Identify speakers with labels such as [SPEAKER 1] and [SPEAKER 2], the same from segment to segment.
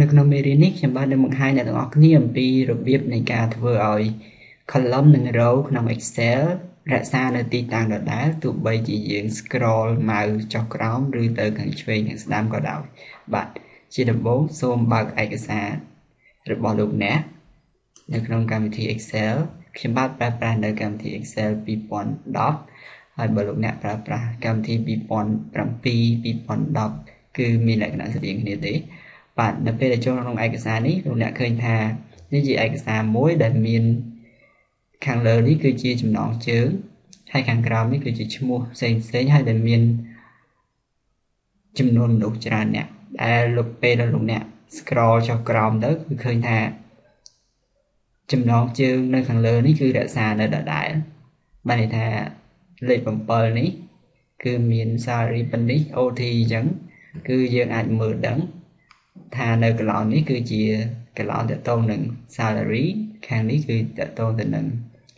[SPEAKER 1] នៅក្នុងមេរៀននេះខ្ញុំបាននឹងបង្ហាញអ្នកទាំងអស់គ្នាអំពីរបៀបនៃការធ្វើឲ្យ column និង row ក្នុង Excel រក្សានៅទីតាំងដដែលទោះបីជាយើង scroll mouse ចុះក្រោមឬទៅខាងឆ្វេងខាងស្ដាំក៏ដោយបាទជាដំបូងសូមបើកឯកសាររបស់លោកអ្នកនៅក្នុងកម្មវិធី Excel ខ្ញុំបាទប្រើប្រាស់នៅកម្មវិធី Excel 2010ហើយបើលោកអ្នកប្រើប្រាស់កម្មវិធី2007 2010គឺមានលក្ខណៈស្រដៀងគ្នាទេបាទនៅពេលដែលចូលក្នុងឯកសារនេះលោកអ្នកឃើញថានេះជាឯកសារមួយដែលមានខាងលើនេះគឺជាចំណងជើងហើយខាងក្រោមនេះគឺជាឈ្មោះផ្សេងៗហើយដែលមានចំនួនមនុស្សច្រើនអ្នកដែលលោកពេលដែលលោកអ្នក scroll ចុះក្រោមទៅគឺឃើញថាចំណងជើងនៅខាងលើនេះគឺរក្សានៅដដែលបានន័យថាលេខ7នេះគឺមាន salary ប៉ុណ្នេះ OT អញ្ចឹងគឺយើងអាចមើលដឹងថានៅកន្លងនេះគឺជាកន្លងតទៅនឹង salary ខាងនេះគឺតទៅទៅនឹង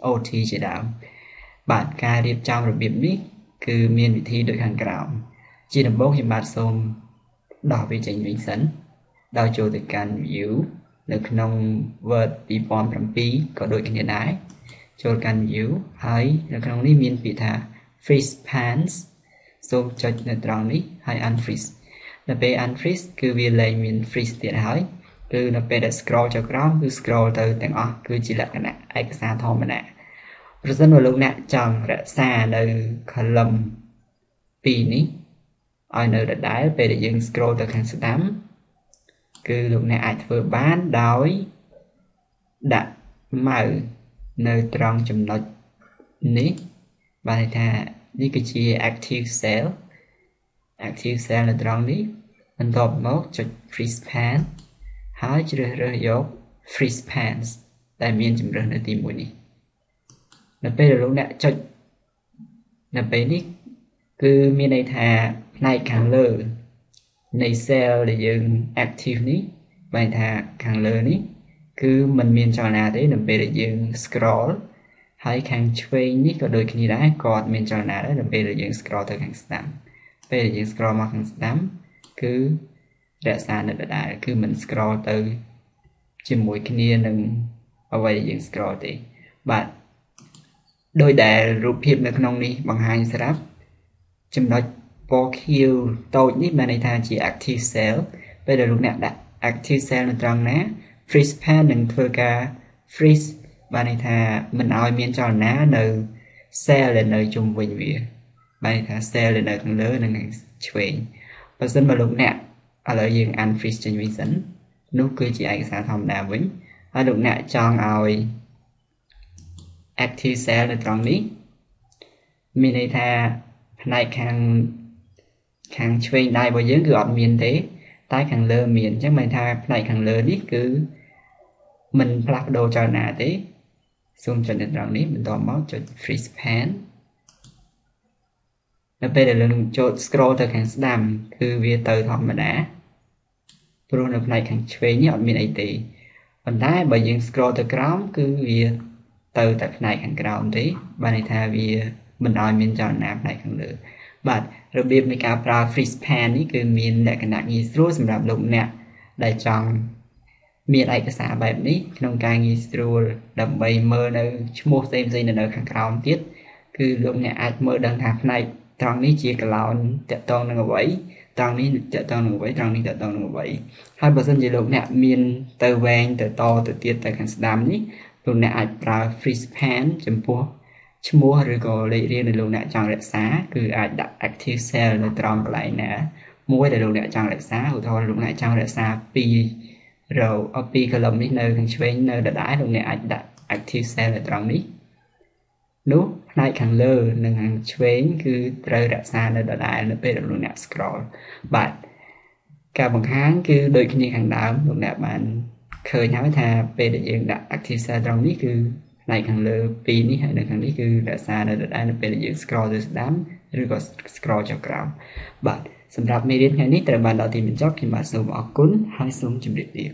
[SPEAKER 1] OT ជាដើមបាទការរៀបចំរបៀបនេះគឺមានវិធីដូចខាងក្រោមជាដំបូងខ្ញុំបាទសូមដោះវាចេញវិញសិនដោយចូលទៅកាន់ view នៅក្នុង Word 2007ក៏ដូចគ្នាដែរចូលកាន់ view ហើយនៅក្នុងនេះមានពាក្យថា freeze pans សូមចុចនៅត្រង់នេះហើយ unfreeze នៅពេល unfreeze គឺវាលែងមាន freeze ទៀតហើយគឺនៅពេលដែល scroll ចុះក្រោមគឺ scroll ទៅទាំងអស់គឺជាលក្ខណៈឯកសារធម្មតាប្រសិនបើលោកអ្នកចង់រក្សានៅ column 2នេះឲ្យនៅដដែលពេលដែលយើង scroll ទៅខាងស្ដាំគឺលោកអ្នកអាចធ្វើបានដោយដាក់ mouse នៅត្រង់ចំណុចនេះបានន័យថានេះគឺជា active cell នៅត្រង់នេះបន្ទាប់មកចុច freeze pan ហើយជ្រើសរើសយក freeze pans ដែលមានជម្រើសនៅទី1នេះនៅពេលដែលលោកអ្នកចុចនៅពេលនេះគឺមានន័យថាផ្នែកខាងលើនៃ cell ដែលយើង active នេះបែរថាខាងលើនេះគឺมันមានចលនាទេនៅពេលដែលយើង scroll ហើយខាងឆ្វេងនេះក៏ដូចគ្នាដែរក៏អត់មានចលនាដែរនៅពេលដែលយើង scroll ទៅខាងស្ដាំពេលដែលយើង scroll មកខាងស្ដាំគឺរក្សានៅដដែលគឺមិន scroll ទៅជាមួយគ្នានឹងអ្វីដែលយើង scroll ទេបាទដោយដែលរូបភាពនៅក្នុងនេះបង្ហាញស្រាប់ចំណុចពណ៌ខៀវតូចនេះបានន័យថាជា active cell ពេលដែលលោកអ្នកដាក់ active cell នៅត្រង់ណា freeze pan នឹងធ្វើការ freeze បានន័យថាមិនឲ្យមានចលនានៅ cell ដែលនៅជុំវិញវាបានន័យថា cell ដែលនៅខាងលើនិងឆ្វេងបើសិនបើលោកអ្នកឥឡូវយើង unfreeze ចេញវិញសិននោះគឺជាឯកសារធម្មតាវិញហើយលោកអ្នកចង់ឲ្យ active cell នៅត្រង់នេះមានន័យថាផ្នែកខាងឆ្វេងដៃរបស់យើងគឺអត់មានទេតែខាងលើមានអញ្ចឹងមានថាផ្នែកខាងលើនេះគឺមិនផ្លាស់ប្ដូរចលនាទេសូមចុចនៅត្រង់នេះបន្តមកចុច freeze pan នៅពេលដែលយើងចូល scroll ទៅខាងស្ដាំគឺវាទៅធម្មតាព្រោះនៅផ្នែកខាងឆ្វេងនេះអត់មានអីទេប៉ុន្តែបើយើង scroll ទៅក្រោមគឺវាទៅតែផ្នែកខាងក្រោមទេបានន័យថាវាមិនឲ្យមានចលនាផ្នែកខាងលើបាទរបៀបនៃការប្រើ freeze pan នេះគឺមានលក្ខណៈងាយស្រួលសម្រាប់លោកអ្នកដែលចង់មានឯកសារបែបនេះក្នុងការងាយស្រួលដើម្បីមើលនៅឈ្មោះផ្សេងៗនៅខាងក្រោមទៀតគឺលោកអ្នកអាចមើលដឹងថាផ្នែកត្រង់នេះជាកឡោនតកតងនឹងអ្វីត្រង់នេះតកតងនឹងអ្វីត្រង់នេះតកតងនឹងអ្វីហើយបើសិនជាលោកអ្នកមានទៅវែងទៅតទៅទៀតទៅខាងស្ដាំនេះលោកអ្នកអាចប្រើ freeze pan ចំពោះឈ្មោះឬក៏លេខរៀងដែលលោកអ្នកចង់រក្សាគឺអាចដាក់ active cell នៅត្រង់កន្លែងណាមួយដែលលោកអ្នកចង់រក្សាឧទាហរណ៍លោកអ្នកចង់រក្សា2 row 2 column នេះនៅខាងឆ្វេងនៅដដែលលោកអ្នកអាចដាក់ active cell នៅត្រង់នេះនោះផ្នែកខាងលើនិងខាងឆ្វេងគឺត្រូវរក្សានៅដដែលនៅពេលដែលលោកអ្នក scroll បាទការបង្ហាញគឺដូចគ្នាខាងដើមលោកអ្នកបានឃើញហើយថាពេលដែលយើងដាក់ active cell ត្រង់នេះគឺផ្នែកខាងលើ2នេះហើយនៅខាងនេះគឺរក្សានៅដដែលនៅពេលដែលយើង scroll ទៅស្ដាំឬក៏ scroll ចុះក្រោមបាទសម្រាប់មេរៀនថ្ងៃនេះត្រូវបានដល់ទីបញ្ចប់ខ្ញុំបាទសូមអរគុណហើយសូមជម្រាបលា